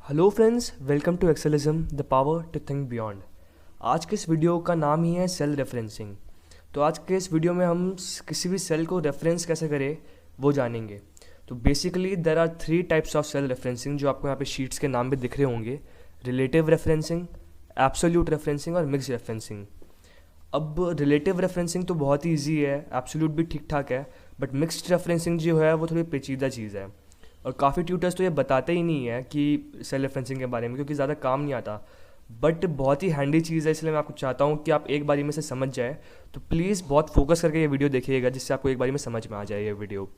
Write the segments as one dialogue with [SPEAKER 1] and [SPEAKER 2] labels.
[SPEAKER 1] Hello friends, welcome to Excelism the power to think beyond. आज के इस video का नाम ही है सेल रेफरेंसिंग। तो आज के इस वीडियो में हम किसी भी सेल को रेफरेंस कैसे करें वो जानेंगे। तो basically there are 3 types of cell referencing जो आपको यहाँ पे शीट्स के नाम पे दिख रहे होंगे। रिलेटिव रेफरेंसिंग, एब्सोल्यूट रेफरेंसिंग और मिक्स रेफरेंसिंग। अब रिलेटिव रेफरेंसिंग तो बहुत ही ईजी है, एब्सोल्यूट भी ठीक ठाक है, बट मिक्स्ड रेफरेंसिंग जो है वो थोड़ी पेचीदा चीज़ है और काफ़ी ट्यूटर्स तो ये बताते ही नहीं है कि सेल रेफरेंसिंग के बारे में, क्योंकि ज़्यादा काम नहीं आता। बट बहुत ही हैंडी चीज़ है, इसलिए मैं आपको चाहता हूँ कि आप एक बारी में से समझ जाए। तो प्लीज़ बहुत फोकस करके ये वीडियो देखिएगा जिससे आपको एक बारी में समझ में आ जाए ये वीडियो।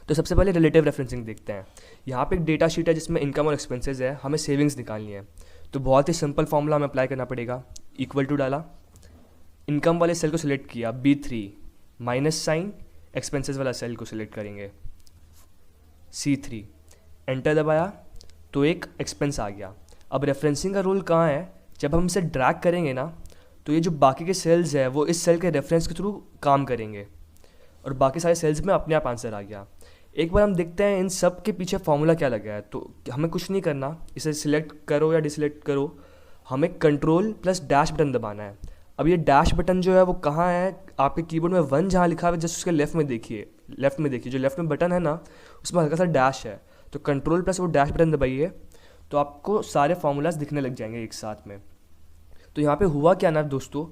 [SPEAKER 1] तो सबसे पहले रिलेटिव रेफरेंसिंग देखते हैं। यहाँ पे एक डेटा शीट है जिसमें इनकम और एक्सपेंसेस है, हमें सेविंग्स निकालनी है। तो बहुत ही सिंपल फॉर्मूला हमें अप्लाई करना पड़ेगा। इक्वल टू डाला, इनकम वाले सेल को सिलेक्ट किया B3, माइनस साइन एक्सपेंसेस वाला सेल को सिलेक्ट करेंगे C3, एंटर दबाया तो एक एक्सपेंस आ गया। अब रेफरेंसिंग का रूल कहाँ है, जब हम इसे ड्रैग करेंगे ना तो ये जो बाकी के सेल्स है वो इस सेल के रेफरेंस के थ्रू काम करेंगे और बाकी सारे सेल्स में अपने आप आंसर आ गया। एक बार हम देखते हैं इन सब के पीछे फॉर्मूला क्या लगा है। तो हमें कुछ नहीं करना, इसे सिलेक्ट करो या डिसलेक्ट करो, हमें कंट्रोल प्लस डैश बटन दबाना है। अब ये डैश बटन जो है वो कहाँ है, आपके कीबोर्ड में 1 जहाँ लिखा हुआ है जस्ट उसके लेफ्ट में देखिए, जो लेफ्ट में बटन है ना उसमें हल्का सा डैश है। तो कंट्रोल प्लस वो डैश बटन दबाइए तो आपको सारे फार्मूलाज दिखने लग जाएंगे एक साथ में। तो यहाँ पे हुआ क्या ना दोस्तों,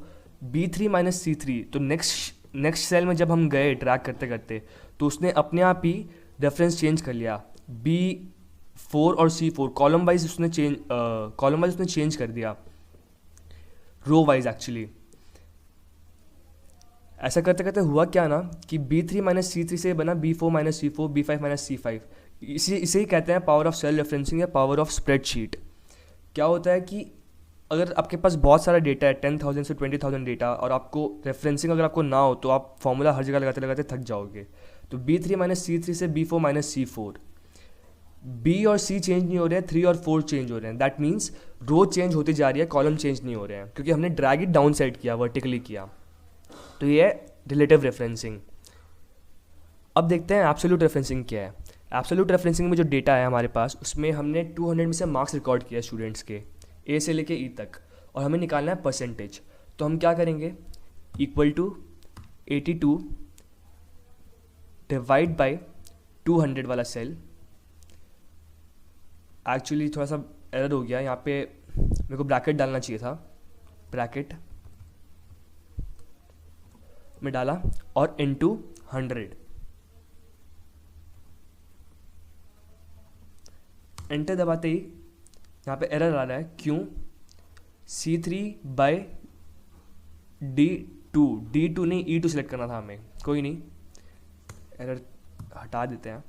[SPEAKER 1] B3 माइनस C3, तो नेक्स्ट सेल में जब हम गए ड्रैग करते करते तो उसने अपने आप ही रेफरेंस चेंज कर लिया। B4 और C4 कॉलम वाइज उसने चेंज कर दिया, रो वाइज एक्चुअली। ऐसा करते करते हुआ क्या ना कि B3 माइनस C3 से बना B4 minus C4, B5 minus C5। इसे ही कहते हैं पावर ऑफ सेल रेफरेंसिंग या पावर ऑफ स्प्रेडशीट। क्या होता है कि अगर आपके पास बहुत सारा डेटा है, 10,000 से 20,000 डेटा, और आपको रेफरेंसिंग अगर आपको ना हो तो आप फॉर्मूला हर जगह लगाते लगाते थक जाओगे। तो B3 माइनस C3 से B4 माइनस C4, B और C चेंज नहीं हो रहे हैं, 3 और 4 चेंज हो रहे हैं। दैट मीन्स रो चेंज होती जा रही है, कॉलम चेंज नहीं हो रहे हैं, क्योंकि हमने ड्रैग इट डाउन साइड किया, वर्टिकली किया। तो ये है रिलेटिव रेफरेंसिंग। अब देखते हैं एब्सोल्यूट रेफरेंसिंग क्या है। एब्सोल्यूट रेफरेंसिंग में जो डेटा है हमारे पास उसमें हमने 200 में से मार्क्स रिकॉर्ड किया स्टूडेंट्स के A से लेके E तक, और हमें निकालना है परसेंटेज। तो हम क्या करेंगे, इक्वल टू 82 डिवाइड बाई 200 वाला सेल। एक्चुअली थोड़ा सा एरर हो गया यहाँ पे, मेरे को ब्रैकेट डालना चाहिए था, ब्रैकेट में डाला और इनटू 100, एंटर दबाते ही यहाँ पे एरर आ रहा है। क्यों? C3 बाय D2 नहीं E2 सेलेक्ट करना था हमें, कोई नहीं, एरर हटा देते हैं।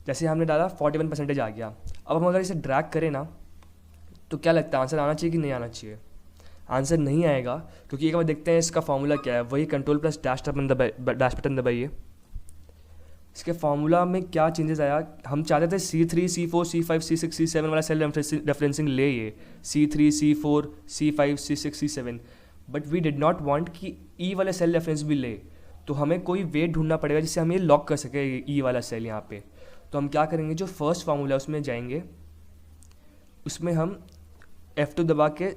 [SPEAKER 1] जैसे हमने डाला 41% आ गया। अब हम अगर इसे ड्रैग करें ना तो क्या लगता है आंसर आना चाहिए कि नहीं आना चाहिए? आंसर नहीं आएगा, क्योंकि एक बार देखते हैं इसका फॉर्मूला क्या है। वही कंट्रोल प्लस डैश बटन दबाइए। इसके फार्मूला में क्या चेंजेस आया, हम चाहते थे C3 C4 C5 C6 C7 वाला सेल रेफरेंसिंग ले, ये C3 C4 C5 C6 C7, but we did not want कि E वाला सेल रेफरेंस भी ले। तो हमें कोई वे ढूंढना पड़ेगा जिससे हम ये लॉक कर सके E वाला सेल यहाँ पे। तो हम क्या करेंगे, जो फर्स्ट फार्मूला है उसमें जाएंगे, उसमें हम F2 दबा के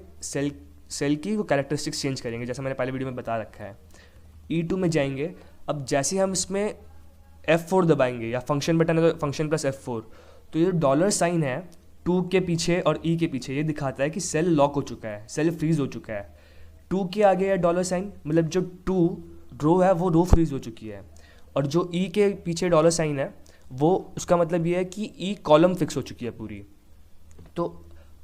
[SPEAKER 1] सेल की वो कैरेक्टरिस्टिक्स चेंज करेंगे जैसा मैंने पहले वीडियो में बता रखा है। E2 में जाएंगे। अब जैसे हम इसमें F4 दबाएंगे, या फंक्शन बटन है तो फंक्शन प्लस F4, तो ये डॉलर साइन है 2 के पीछे और E के पीछे, ये दिखाता है कि सेल लॉक हो चुका है, सेल फ्रीज हो चुका है। 2 के आगे है डॉलर साइन, मतलब जो 2 रो है वो रो फ्रीज हो चुकी है, और जो E के पीछे डॉलर साइन है वो उसका मतलब ये है कि E कॉलम फिक्स हो चुकी है पूरी। तो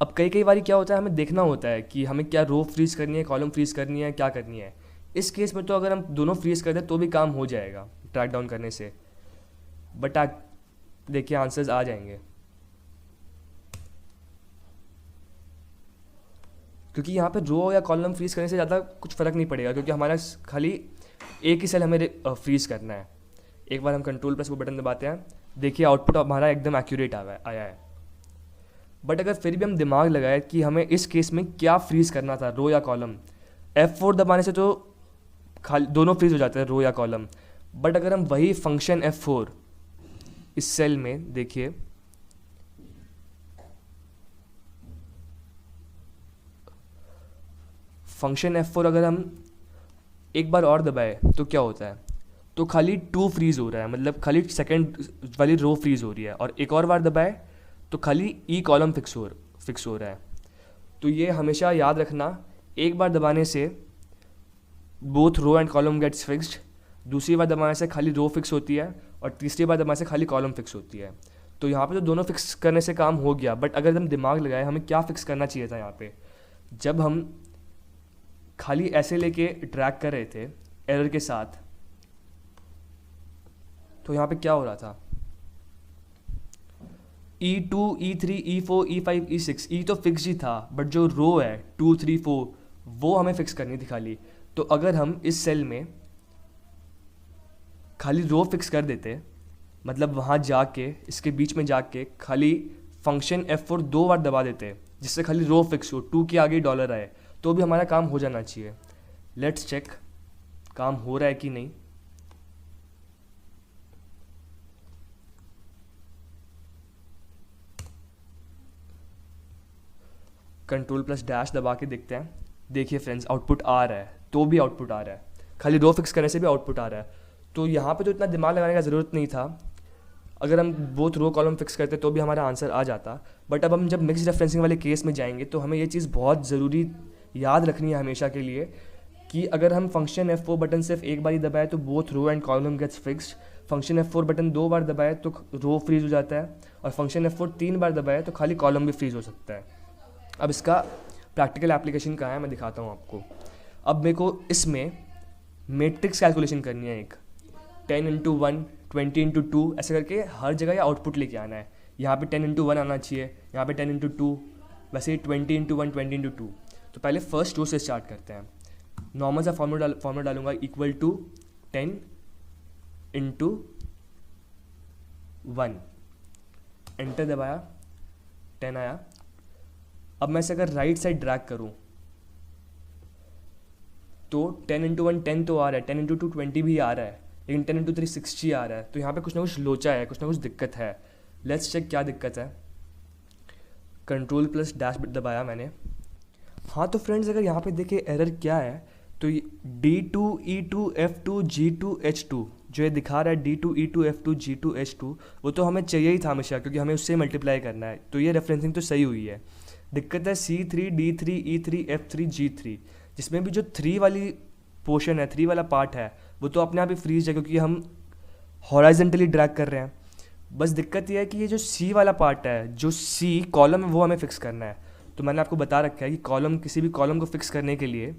[SPEAKER 1] अब कई बार क्या होता है, हमें देखना होता है कि हमें क्या रो फ्रीज करनी है, कॉलम फ्रीज करनी है, क्या करनी है। इस केस में तो अगर हम दोनों फ्रीज कर दें तो भी काम हो जाएगा ट्रैक डाउन करने से, बट देखिए आंसर्स आ जाएंगे, क्योंकि यहाँ पे रो या कॉलम फ्रीज करने से ज़्यादा कुछ फ़र्क नहीं पड़ेगा, क्योंकि हमारा खाली एक ही सेल हमें फ्रीज करना है। एक बार हम कंट्रोल प्लस वो बटन दबाते हैं, देखिए आउटपुट हमारा एकदम एक्यूरेट आया है। बट अगर फिर भी हम दिमाग लगाए कि हमें इस केस में क्या फ्रीज करना था, रो या कॉलम, F4 दबाने से तो खाली दोनों फ्रीज हो जाते हैं, रो या कॉलम। बट अगर हम वही फंक्शन F4 इस सेल में देखिए फंक्शन F4 अगर हम एक बार और दबाए तो क्या होता है, तो खाली 2 फ्रीज़ हो रहा है, मतलब खाली सेकंड वाली रो फ्रीज़ हो रही है, और एक और बार दबाए तो खाली ई कॉलम फिक्स हो रहा है। तो ये हमेशा याद रखना, एक बार दबाने से both row and column gets fixed, दूसरी बार दबाने से खाली रो फिक्स होती है, और तीसरी बार दबाने से खाली कॉलम फिक्स होती है। तो यहाँ पे तो दोनों फिक्स करने से काम हो गया, बट अगर हम दिमाग लगाए हमें क्या फिक्स करना चाहिए था यहाँ पे, जब हम खाली ऐसे लेके ट्रैक कर रहे थे एरर के साथ, तो यहाँ पे क्या हो रहा था, E2, E3, E4, E5, E6, E तो फिक्स ही था, बट जो रो है 2, 3, 4 वो हमें फिक्स करनी थी खाली। तो अगर हम इस सेल में खाली रो फिक्स कर देते, मतलब वहाँ जाके इसके बीच में जाके खाली फंक्शन F4 2 बार दबा देते, जिससे खाली रो फिक्स हो, 2 के आगे डॉलर आए, तो भी हमारा काम हो जाना चाहिए। लेट्स चेक काम हो रहा है कि नहीं। कंट्रोल प्लस डैश दबा के देखते हैं। देखिए फ्रेंड्स, आउटपुट आ रहा है, तो भी आउटपुट आ रहा है, खाली रो फिक्स करने से भी आउटपुट आ रहा है। तो यहाँ पे तो इतना दिमाग लगाने का ज़रूरत नहीं था, अगर हम बोथ रो कॉलम फिक्स करते तो भी हमारा आंसर आ जाता। बट अब हम जब मिक्स रेफरेंसिंग वाले केस में जाएंगे तो हमें ये चीज़ बहुत ज़रूरी याद रखनी है हमेशा के लिए, कि अगर हम फंक्शन F4 बटन सिर्फ एक बार ही दबाए तो both row and column gets fixed, function F4 button 2 बार दबाए तो रो फ्रीज हो जाता है, और फंक्शन F4 3 बार दबाए तो खाली कॉलम भी फ्रीज हो सकता है। अब इसका प्रैक्टिकल एप्लीकेशन कहाँ है मैं दिखाता हूँ आपको। अब मेरे को इसमें मैट्रिक्स कैलकुलेशन करनी है, एक 10x1, 20x2 ऐसे करके हर जगह ये आउटपुट लेके आना है। यहाँ पे 10x1 आना चाहिए, यहाँ पे 10x2, वैसे ही 20x1, 20x2। तो पहले फर्स्ट रो से स्टार्ट करते हैं। नॉर्मल सा फॉर्मूला डालूंगा, इक्वल टू 10x1, एंटर दबाया, 10 आया। अब मैं इसे अगर राइट साइड ड्रैग करूँ तो 10x1 10 तो आ रहा है, 10x2 20 भी आ रहा है, लेकिन 10x3 60 आ रहा है। तो यहाँ पे कुछ ना कुछ लोचा है, कुछ ना कुछ दिक्कत है। लेट्स चेक क्या दिक्कत है। कंट्रोल प्लस डैश दबाया मैंने। हाँ तो फ्रेंड्स, अगर यहाँ पे देखिए एरर क्या है, तो D2, E2, F2, G2, H2 जो ये दिखा रहा है, D2, E2, F2, G2, H2, वो तो हमें चाहिए ही था हमेशा, क्योंकि हमें उससे मल्टीप्लाई करना है। तो ये रेफरेंसिंग तो सही हुई है। दिक्कत है C3, D3, E3, F3, G3, जिसमें भी जो 3 वाली पोर्शन है, 3 वाला पार्ट है, वो तो अपने आप ही फ्रीज है, क्योंकि हम हॉराइजेंटली ड्रैग कर रहे हैं। बस दिक्कत ये है कि ये जो C वाला पार्ट है, जो C कॉलम है, वो हमें फिक्स करना है। तो मैंने आपको बता रखा है कि कॉलम, किसी भी कॉलम को फिक्स करने के लिए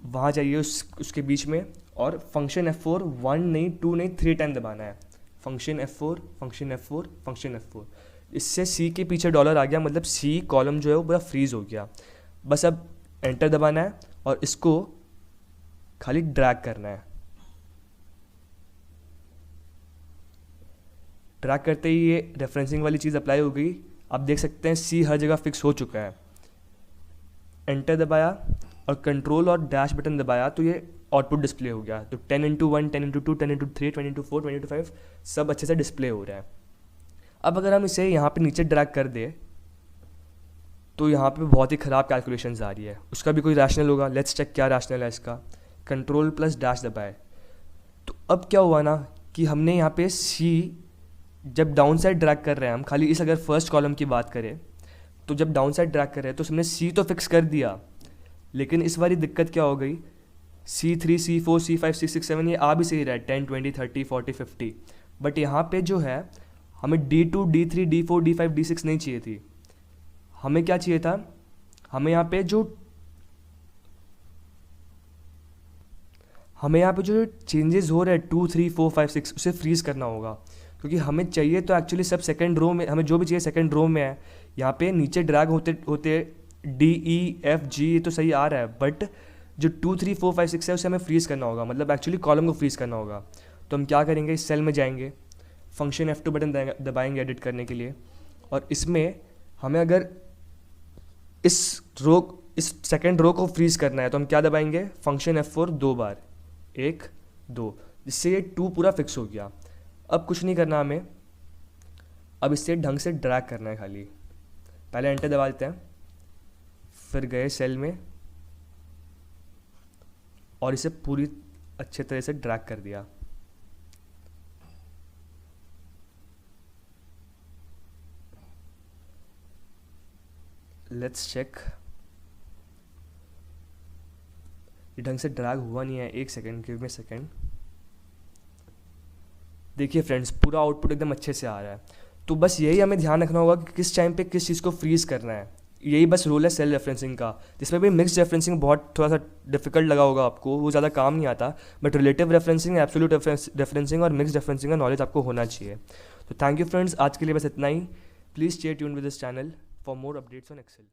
[SPEAKER 1] वहाँ चाहिए उसके बीच में, और फंक्शन F4 1 नहीं 2 नहीं 3 टाइम दबाना है। Function F4, function F4, function F4। इससे C के पीछे डॉलर आ गया, मतलब C कॉलम जो है वो पूरा फ्रीज हो गया। बस अब एंटर दबाना है और इसको खाली ड्रैग करना है। ड्रैग करते ही ये रेफरेंसिंग वाली चीज़ अप्लाई हो गई। आप देख सकते हैं C हर जगह फिक्स हो चुका है। एंटर दबाया और कंट्रोल और डैश बटन दबाया तो ये आउटपुट डिस्प्ले हो गया। तो 10x1, 10x2, 10x3, 20x4, 20x5 सब अच्छे से डिस्प्ले हो रहा है। अब अगर हम इसे यहाँ पे नीचे ड्रैग कर दे तो यहाँ पे बहुत ही ख़राब कैलकुलेशंस आ रही है। उसका भी कोई रैशनल होगा। लेट्स चेक क्या रैशनल है इसका। कंट्रोल प्लस डैश दबाए तो अब क्या हुआ ना कि हमने यहाँ पे C जब डाउन साइड ड्रैग कर रहे हैं हम, खाली इस अगर फर्स्ट कॉलम की बात करें तो जब डाउन साइड ड्रैग कर रहे हैं तो हमने C तो फिक्स कर दिया, लेकिन इस बारी दिक्कत क्या हो गई, C3, C4, C5, C6, C7 ये आ भी सही रहा है 10, 20, 30, 40, 50, बट यहाँ पे जो है हमें D2, D3, D4, D5, D6 नहीं चाहिए थी। हमें क्या चाहिए था, हमें यहाँ पे जो चेंजेस हो रहे हैं 2, 3, 4, 5, 6 उसे फ्रीज करना होगा, क्योंकि हमें चाहिए तो एक्चुअली सब सेकंड रो में, हमें जो भी चाहिए सेकंड रो में है। यहाँ पे नीचे ड्रैग होते होते D, E, F, G ये तो सही आ रहा है, बट जो 2, 3, 4, 5, 6 है उसे हमें फ्रीज करना होगा, मतलब एक्चुअली कॉलम को फ्रीज करना होगा। तो हम क्या करेंगे, इस सेल में जाएंगे, फंक्शन F2 बटन दबाएंगे एडिट करने के लिए, और इसमें हमें अगर इस सेकंड रो को फ्रीज करना है तो हम क्या दबाएंगे, फंक्शन F4 2 बार, 1, 2, जिससे ये 2 पूरा फिक्स हो गया। अब कुछ नहीं करना हमें, अब इससे ढंग से ड्रैग करना है खाली। पहले एंटर दबा देते हैं, फिर गए सेल में और इसे पूरी अच्छे तरह से ड्रैग कर दिया। लेट्स चेक, ये ढंग से ड्रैग हुआ नहीं है। एक सेकेंड, गिव मी सेकेंड। देखिए फ्रेंड्स, पूरा आउटपुट एकदम अच्छे से आ रहा है। तो बस यही हमें ध्यान रखना होगा कि किस टाइम पे किस चीज़ को फ्रीज करना है। यही बस रोल है सेल रेफरेंसिंग का, जिसमें भी मिक्स रेफरेंसिंग बहुत थोड़ा सा डिफिकल्ट लगा होगा आपको, वो ज़्यादा काम नहीं आता। But relative referencing, absolute referencing और मिक्स रेफरेंसिंग का नॉलेज आपको होना चाहिए। तो थैंक यू फ्रेंड्स, आज के लिए बस इतना ही। Please stay tuned with this channel for more updates on Excel.